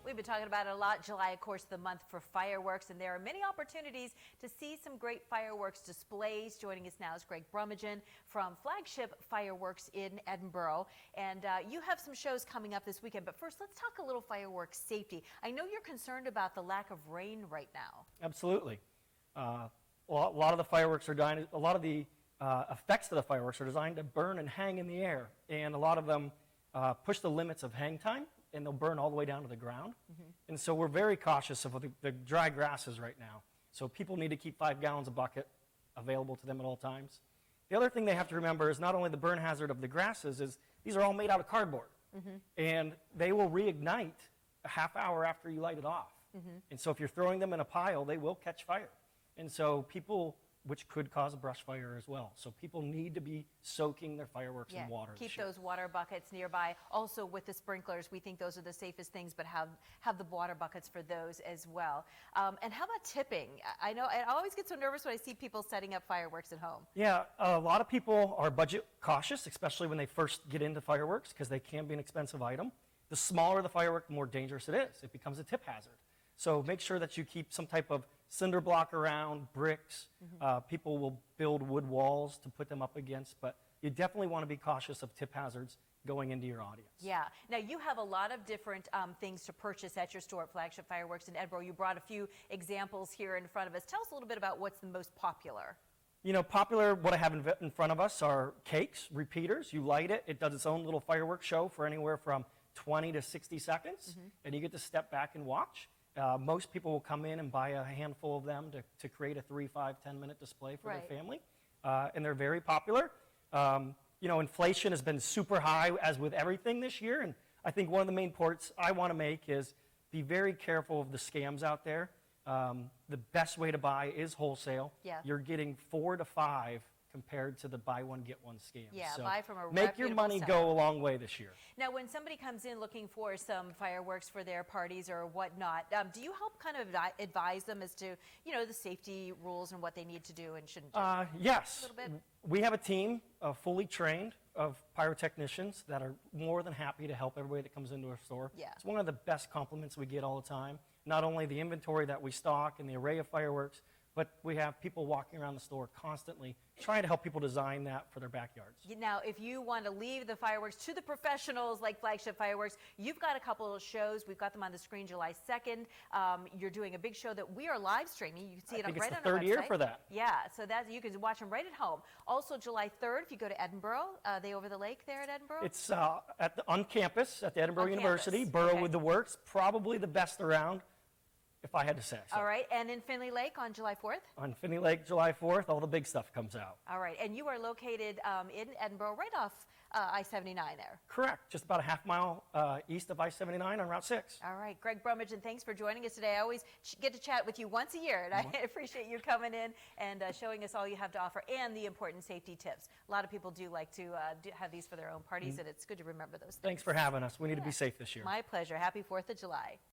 We've been talking about it a lot. July, of course, the month for fireworks, and there are many opportunities to see some great fireworks displays. Joining us now is Greg Brummagem from Flagship Fireworks in Edinburgh. And you have some shows coming up this weekend. But first, let's talk a little fireworks safety. I know you're concerned about the lack of rain right now. Absolutely. A lot of the fireworks are designed, a lot of the effects of the fireworks are designed to burn and hang in the air. And a lot of them push the limits of hang time, and they'll burn all the way down to the ground. And so we're very cautious of the dry grasses right now. So people need to keep 5 gallons a bucket available to them at all times. The other thing they have to remember is not only the burn hazard of the grasses, is these are all made out of cardboard. And they will reignite a half hour after you light it off. And so if you're throwing them in a pile, they will catch fire. And so people, which could cause a brush fire as well. So people need to be soaking their fireworks in water. Keep those water buckets nearby. Also with the sprinklers, we think those are the safest things, but have the water buckets for those as well. And how about tipping? I know I always get so nervous when I see people setting up fireworks at home. Yeah, a lot of people are budget cautious, especially when they first get into fireworks, because they can be an expensive item. The smaller the firework, the more dangerous it is. It becomes a tip hazard. So make sure that you keep some type of cinder block around, bricks. People will build wood walls to put them up against, but you definitely want to be cautious of tip hazards going into your audience. Yeah. Now, you have a lot of different things to purchase at your store at Flagship Fireworks in Edinburgh. You brought a few examples here in front of us. Tell us a little bit about what's the most popular. You know, popular, what I have in front of us are cakes, repeaters. You light it. It does its own little fireworks show for anywhere from 20 to 60 seconds, and you get to step back and watch. Most people will come in and buy a handful of them to create a 3, 5, 10-minute display for their family, and they're very popular. You know, inflation has been super high, as with everything this year, and I think one of the main points I want to make is be very careful of the scams out there. The best way to buy is wholesale. You're getting 4 to 5 compared to the buy one, get one scam. So buy from a make your money go a long way this year. Now, when somebody comes in looking for some fireworks for their parties or whatnot, do you help kind of advise them as to, you know, the safety rules and what they need to do and shouldn't do? Yes. A little bit? We have a team fully trained of pyrotechnicians that are more than happy to help everybody that comes into our store. It's one of the best compliments we get all the time. Not only the inventory that we stock and the array of fireworks, but we have people walking around the store constantly trying to help people design that for their backyards. Now, if you want to leave the fireworks to the professionals like Flagship Fireworks, you've got a couple of shows. We've got them on the screen July 2nd. You're doing a big show that we are live streaming. You can see it right on our website. It's the third year for that. Yeah, so that you can watch them right at home. Also, July 3rd, if you go to Edinburgh, they over the lake there at Edinburgh? It's on campus at the Edinburgh University. Borough with the Works, probably the best around, if I had to say. All right, and in Finley Lake on July 4th? On Finley Lake, July 4th, all the big stuff comes out. All right, and you are located in Edinburgh, right off I-79 there. Correct, just about a half mile east of I-79 on Route 6. All right, Greg Brummagem, thanks for joining us today. I always get to chat with you once a year, and I appreciate you coming in and showing us all you have to offer and the important safety tips. A lot of people do like to have these for their own parties, and it's good to remember those things. Thanks for having us. We need to be safe this year. My pleasure. Happy 4th of July.